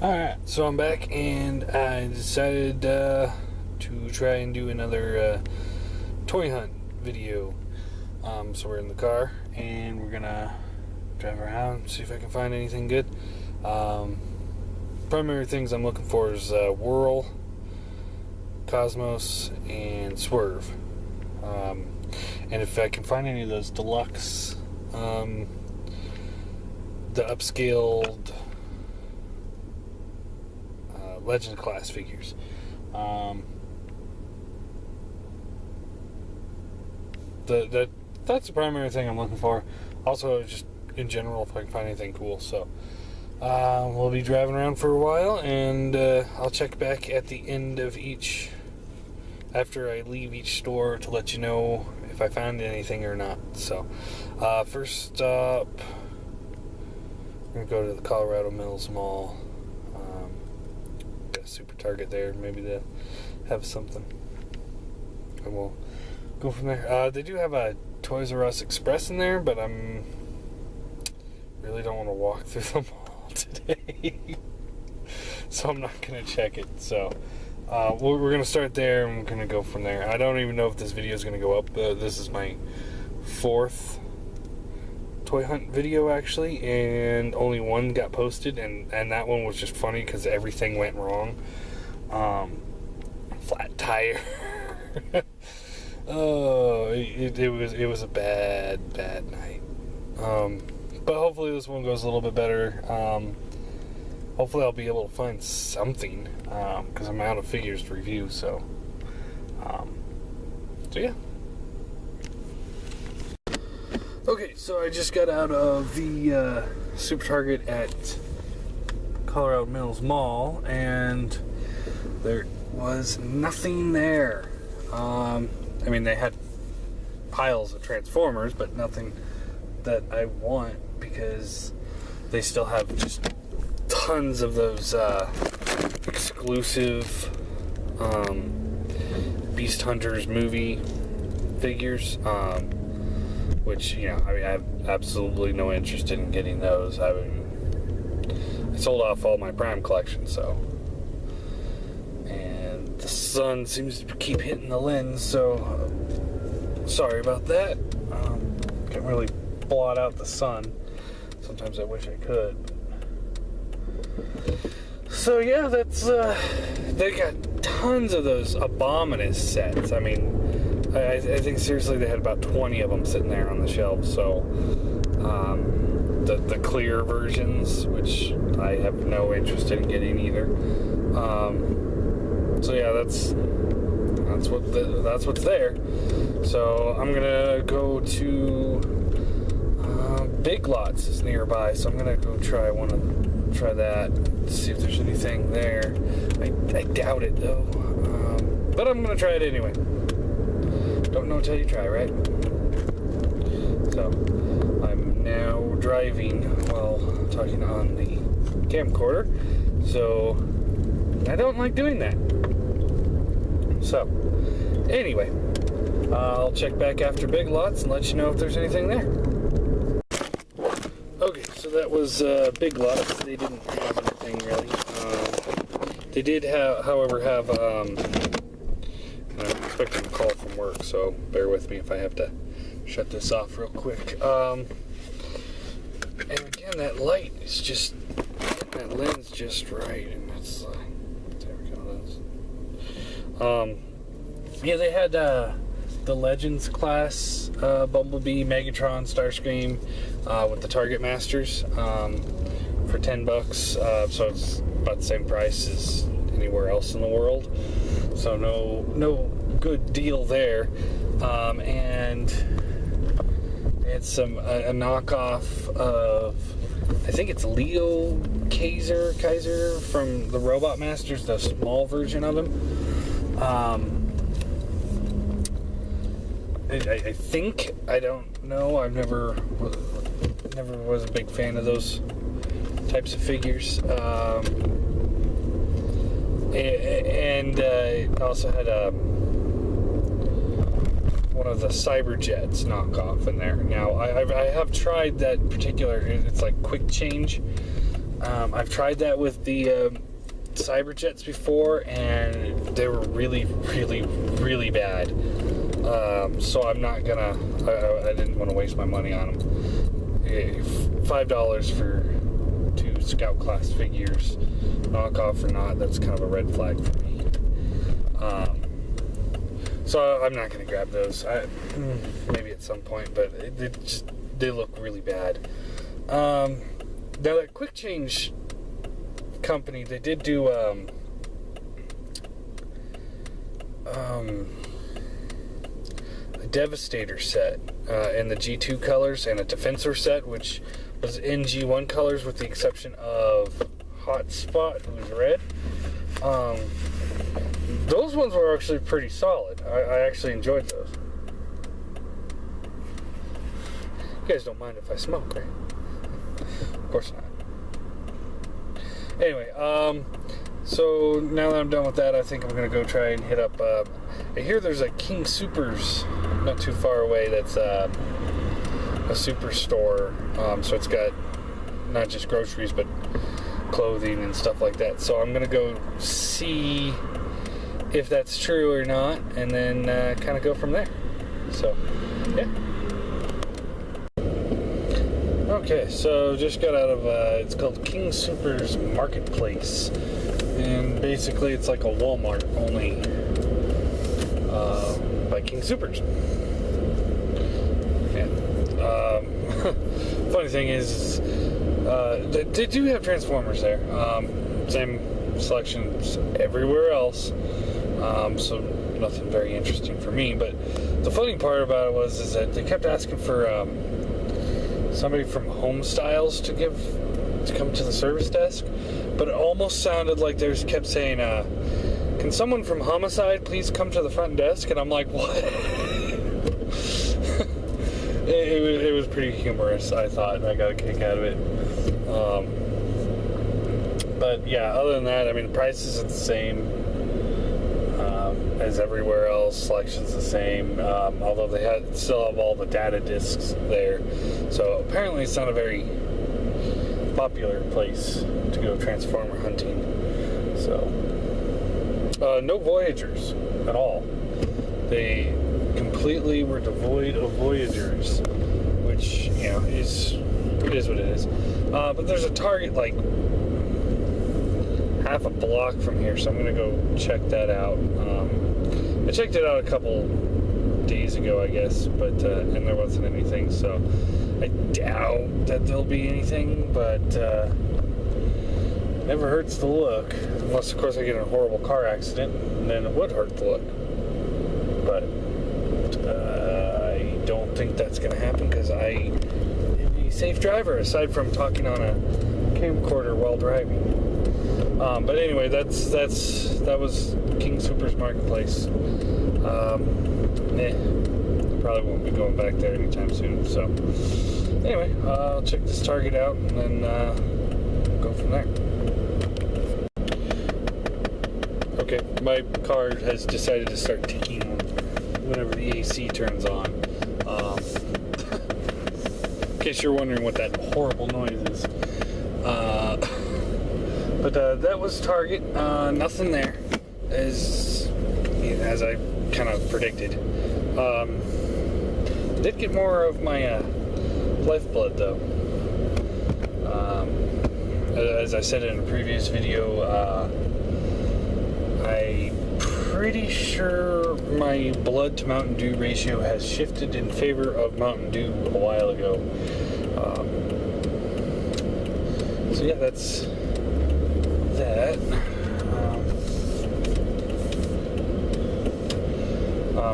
Alright, so I'm back and I decided to try and do another toy hunt video. So we're in the car and we're gonna drive around, see if I can find anything good. Primary things I'm looking for is Whirl, Cosmos, and Swerve. And if I can find any of those deluxe, the upscaled Legend class figures. That's the primary thing I'm looking for. Also, just in general, if I can find anything cool. So we'll be driving around for a while, and I'll check back at the end of each, after I leave each store, to let you know if I found anything or not. So first stop, we're gonna go to the Colorado Mills Mall. Got a Super Target there. Maybe they'll have something, and we'll go from there. They do have a Toys R Us Express in there, but I'm really don't want to walk through the mall today, so I'm not gonna check it. So we're gonna start there, and we're gonna go from there. I don't even know if this video is gonna go up. This is my fourth toy hunt video, actually, and only one got posted, and that one was just funny because everything went wrong. Flat tire. Oh, it was a bad night. But hopefully this one goes a little bit better. Hopefully I'll be able to find something, because I'm out of figures to review. So yeah. Okay, so I just got out of the Super Target at Colorado Mills Mall, and there was nothing there. I mean, they had piles of Transformers, but nothing that I want, because they still have just tons of those exclusive Beast Hunters movie figures. Which, you know, I mean, I have absolutely no interest in getting those. I sold off all my Prime collection, so. And the sun seems to keep hitting the lens, so sorry about that. Can't really blot out the sun. Sometimes I wish I could. So yeah, that's they got tons of those Abominus sets. I mean, I think seriously they had about 20 of them sitting there on the shelf. So the clear versions, which I have no interest in getting either. So yeah, that's what's there. So I'm gonna go to Big Lots is nearby, so I'm gonna go try that, see if there's anything there. I doubt it though, but I'm gonna try it anyway. Don't know till you try, right? So I'm now driving while talking on the camcorder, so I don't like doing that. So anyway, I'll check back after Big Lots and let you know if there's anything there. Okay, so that was Big Lots. They didn't have anything really. They did however have I'm expecting a call from work, so bear with me if I have to shut this off real quick. And again, that light is just getting that lens just right, and it's like, there we go. Yeah, they had the Legends class Bumblebee, Megatron, Starscream with the Target Masters for $10. So it's about the same price as anywhere else in the world. So no good deal there. And it's a knockoff of, I think it's Leo Kaiser from the Robot Masters, the small version of him. I think, I don't know, I've never was a big fan of those types of figures. And it also had one of the Cyberjets knockoff in there. Now, I have tried that particular, it's like quick change I've tried that with the Cyberjets before, and they were really, really, really bad. So I'm not gonna. I didn't want to waste my money on them. $5 for 2 Scout class figures, knockoff or not, that's kind of a red flag for me. So I'm not gonna grab those. Maybe at some point, but they look really bad. Now that Quick Change company, they did do a Devastator set in the G2 colors, and a Defensor set which was in G1 colors with the exception of Hotspot, who was red. Those ones were actually pretty solid. I actually enjoyed those. You guys don't mind if I smoke, right? Of course not. Anyway, so now that I'm done with that, I think I'm going to go try and hit up, I hear there's a King Soopers not too far away that's a super store, so it's got not just groceries, but clothing and stuff like that. So I'm going to go see if that's true or not, and then kind of go from there. So, yeah. Okay, so just got out of, it's called King Soopers Marketplace, and basically it's like a Walmart, only by King Soopers. And funny thing is, they do have Transformers there, same selections everywhere else, so nothing very interesting for me. But the funny part about it is that they kept asking for somebody from Home Styles to come to the service desk, but it almost sounded like they kept saying, can someone from Homicide please come to the front desk? And I'm like, what? it was pretty humorous, I thought, and I got a kick out of it. But yeah, other than that, I mean, the prices are the same as everywhere else. Selection's the same, although they still have all the data discs there. So apparently it's not a very popular place to go Transformer hunting. So no Voyagers at all. They completely were devoid of Voyagers, which, you know, it is what it is. But there's a Target like half a block from here, so I'm gonna go check that out. I checked it out a couple days ago, I guess, but and there wasn't anything, so I doubt that there'll be anything, but never hurts to look, unless of course I get in a horrible car accident, and then it would hurt to look. But I don't think that's gonna happen, because I am a safe driver, aside from talking on a camcorder while driving. But anyway, that was King Soopers Marketplace. Probably won't be going back there anytime soon. So anyway, I'll check this Target out and then go from there. Okay, my car has decided to start ticking whenever the AC turns on. In case you're wondering what that horrible noise is. But that was Target. Nothing there, as I kind of predicted. Did get more of my lifeblood though. As I said in a previous video, I'm pretty sure my blood to Mountain Dew ratio has shifted in favor of Mountain Dew a while ago. So yeah, that's that.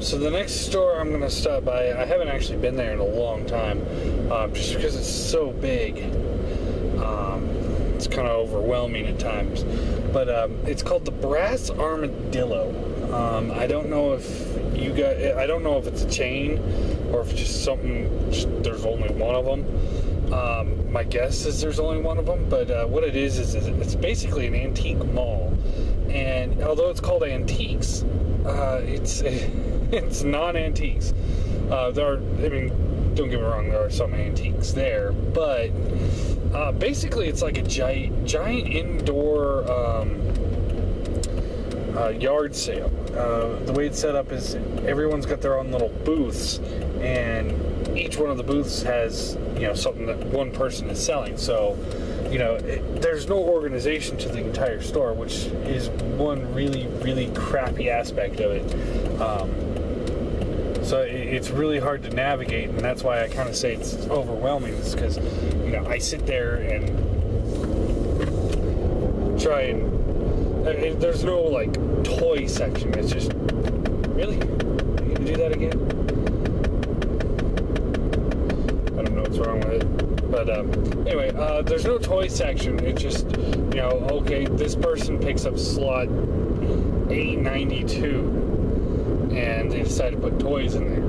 So the next store I'm going to stop by, I haven't actually been there in a long time, just because it's so big. It's kind of overwhelming at times. But it's called the Brass Armadillo. I don't know if I don't know if it's a chain or if it's just something, there's only one of them. My guess is there's only one of them, but what it is it's basically an antique mall. And although it's called antiques, it's non-antiques. Don't get me wrong, there are some antiques there, but Basically, it's like a giant indoor yard sale. The way it's set up is everyone's got their own little booths, and each one of the booths has, something that one person is selling. So, there's no organization to the entire store, which is one really, really crappy aspect of it. So it's really hard to navigate, and that's why I kind of say it's overwhelming. Is because, I sit there and try and there's no like toy section. It's just, really, you need to do that again? I don't know what's wrong with it. But anyway, there's no toy section. It's just, okay, this person picks up slot A92, and they decide to put toys in there.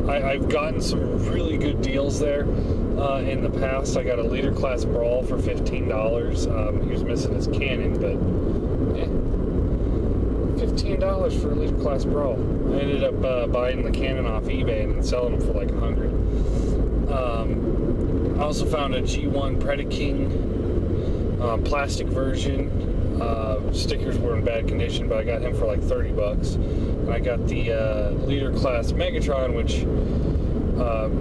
I've gotten some really good deals there in the past. I got a leader class Brawl for $15. He was missing his cannon, but $15 for a leader class Brawl. I ended up buying the cannon off eBay and then selling them for like $100. I also found a G1 Predaking plastic version. Stickers were in bad condition, but I got him for like $30. And I got the leader class Megatron, which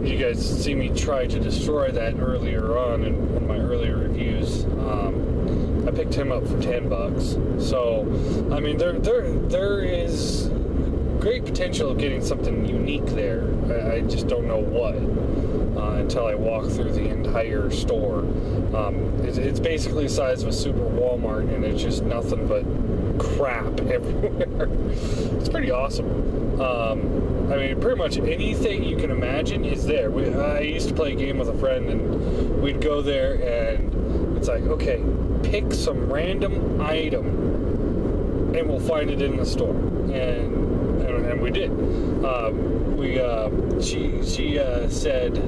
you guys see me try to destroy that earlier on in one of my earlier reviews. I picked him up for $10. So, I mean, there is great potential of getting something unique there. I just don't know what. Until I walk through the entire store. It's basically the size of a super Walmart, and it's just nothing but crap everywhere. It's pretty awesome. I mean, pretty much anything you can imagine is there. I used to play a game with a friend, and we'd go there, and it's like, okay, pick some random item, and we'll find it in the store. And we did. She said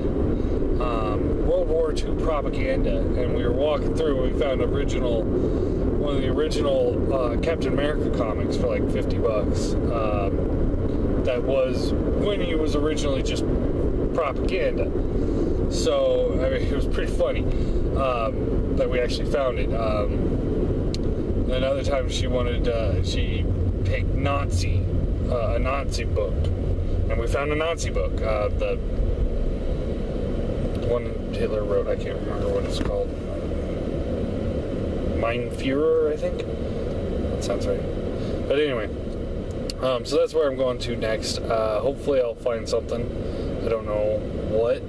World War II propaganda, and we were walking through, and we found one of the original Captain America comics for like $50. That was when he was originally just propaganda. So I mean, it was pretty funny that we actually found it. Another time she picked Nazi. A Nazi book, and we found a Nazi book, the one Hitler wrote. I can't remember what it's called. Mein Führer, I think. That sounds right. But anyway, so that's where I'm going to next. Hopefully I'll find something. I don't know what,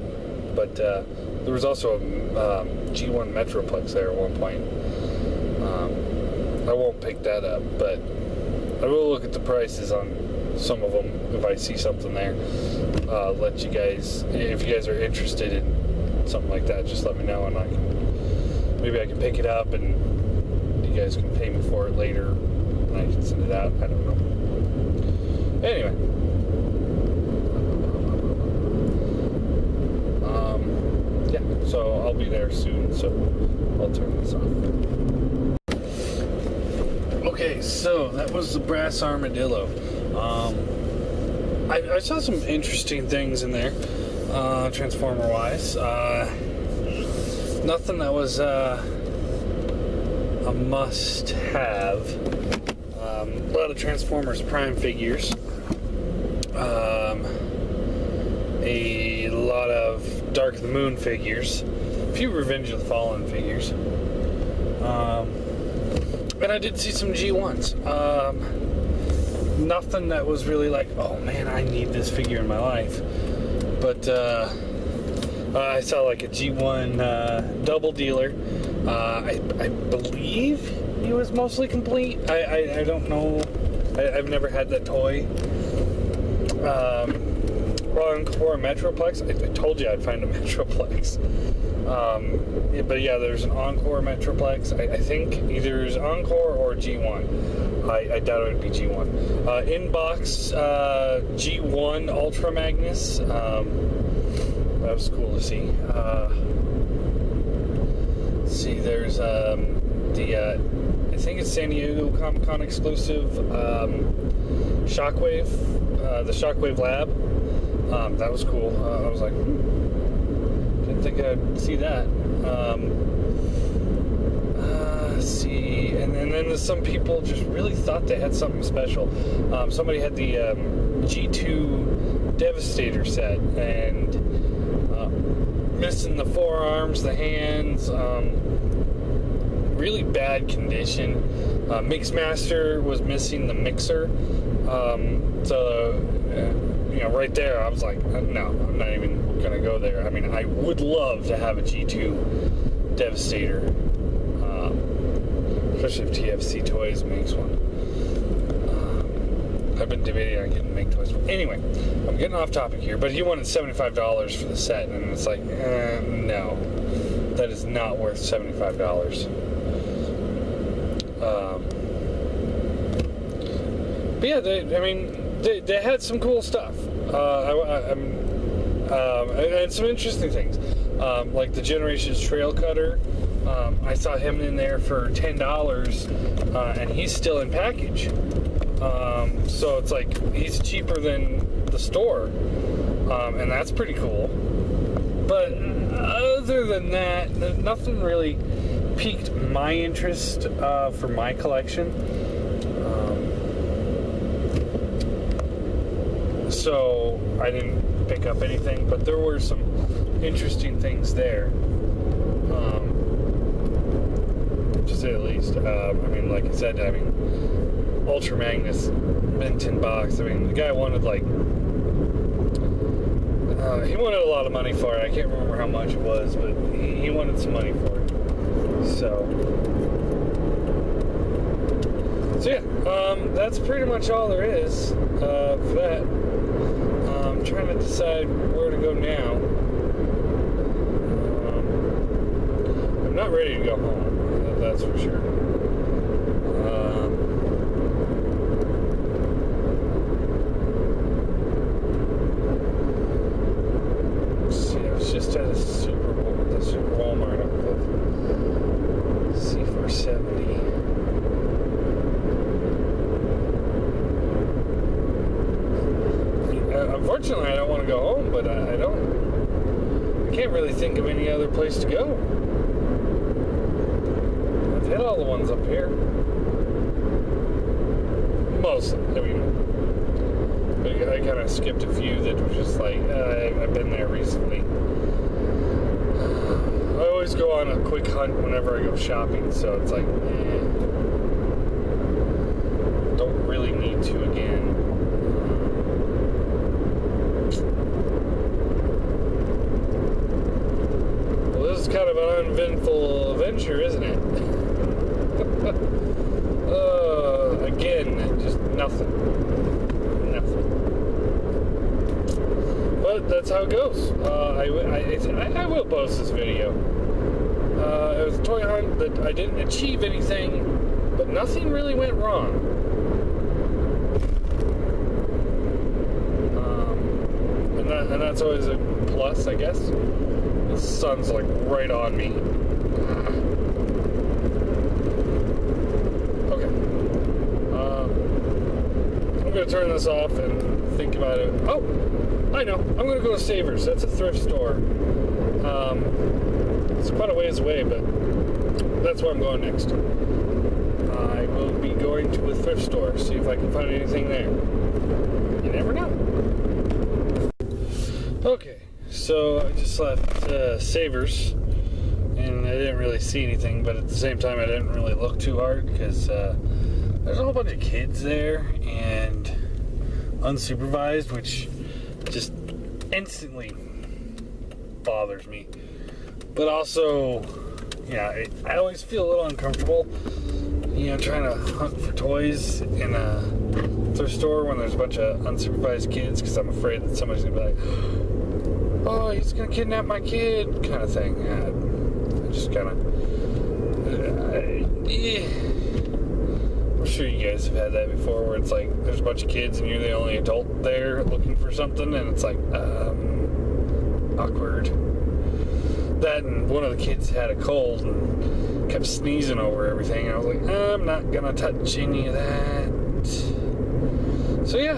but there was also a G1 Metroplex there at one point. I won't pick that up, but I will look at the prices on some of them if I see something there. Let you guys, if you guys are interested in something like that, just let me know, and maybe I can pick it up, and you guys can pay me for it later, and I can send it out. I don't know. Anyway, yeah. So I'll be there soon. So I'll turn this off. Okay, so that was the brass armadillo. I saw some interesting things in there, Transformer-wise. Nothing that was a must-have. A lot of Transformers Prime figures. A lot of Dark of the Moon figures. A few Revenge of the Fallen figures. And I did see some G1s. Nothing that was really like, oh man, I need this figure in my life. But I saw like a G1 double dealer. I believe he was mostly complete. I don't know. I've never had that toy. Encore Metroplex. I told you I'd find a Metroplex. Yeah, but yeah, there's an Encore Metroplex. I think either it's Encore or G1. I doubt it would be G1. Inbox G1 Ultra Magnus. That was cool to see. Let's see, there's I think it's San Diego Comic-Con exclusive Shockwave, the Shockwave Lab. That was cool. I was like, get think I'd see that. Let's see, and then there's some people just really thought they had something special. Somebody had the G2 Devastator set, and missing the forearms, the hands, really bad condition. Mixmaster was missing the mixer, so right there I was like, no, I'm not even gonna go there. I mean, I would love to have a G2 Devastator, especially if TFC Toys makes one. I've been debating on getting make toys. Anyway, I'm getting off topic here, but he wanted $75 for the set, and it's like, no, that is not worth $75. But yeah, they had some cool stuff. And some interesting things, like the Generations Trail Cutter. I saw him in there for $10, and he's still in package. So it's like he's cheaper than the store, and that's pretty cool. But other than that, nothing really piqued my interest for my collection. So I didn't pick up anything, but there were some interesting things there, to say the least. Like I said, Ultra Magnus, been $10. The guy wanted he wanted a lot of money for it. I can't remember how much it was, but he wanted some money for it. So yeah, that's pretty much all there is for that. I'm trying to decide where to go now. I'm not ready to go home, that's for sure. Just at the Super Walmart up with C470. Unfortunately, I don't want to go home, but I can't really think of any other place to go. I've hit all the ones up here. Most, I kind of skipped a few that were just like, I've been there recently. I always go on a quick hunt whenever I go shopping, so it's like, don't really need to again. Well, this is kind of an uneventful adventure, isn't it? Again, just nothing. But that's how it goes. I will post this video. It was a toy hunt that I didn't achieve anything, but nothing really went wrong. And that's always a plus, I guess. The sun's like right on me. Okay. I'm gonna turn this off and think about it. Oh, I know. I'm gonna go to Soopers. That's a thrift store. It's quite a ways away, but that's where I'm going next. I will be going to a thrift store, see if I can find anything there. You never know. Okay, so I just left Soopers, and I didn't really see anything, but at the same time I didn't really look too hard, because there's a whole bunch of kids there, and unsupervised, which just instantly bothers me. But also, I always feel a little uncomfortable, trying to hunt for toys in a thrift store when there's a bunch of unsupervised kids, because I'm afraid that somebody's gonna be like, oh, he's gonna kidnap my kid, kind of thing. I just kind of, I'm sure you guys have had that before, where it's like there's a bunch of kids and you're the only adult there looking for something, and it's like awkward. That, and one of the kids had a cold and kept sneezing over everything. I was like, I'm not gonna touch any of that. So yeah,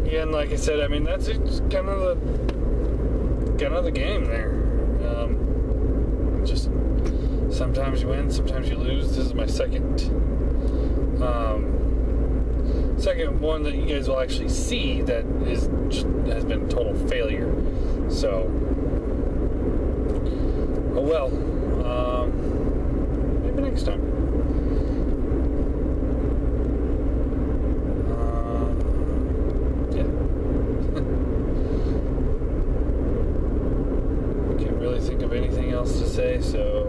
again, like I said, that's just kind of got another game there. Just sometimes you win, sometimes you lose. This is my second one that you guys will actually see that has been a total failure. So, oh well. Maybe next time. Yeah. Can't really think of anything else to say, so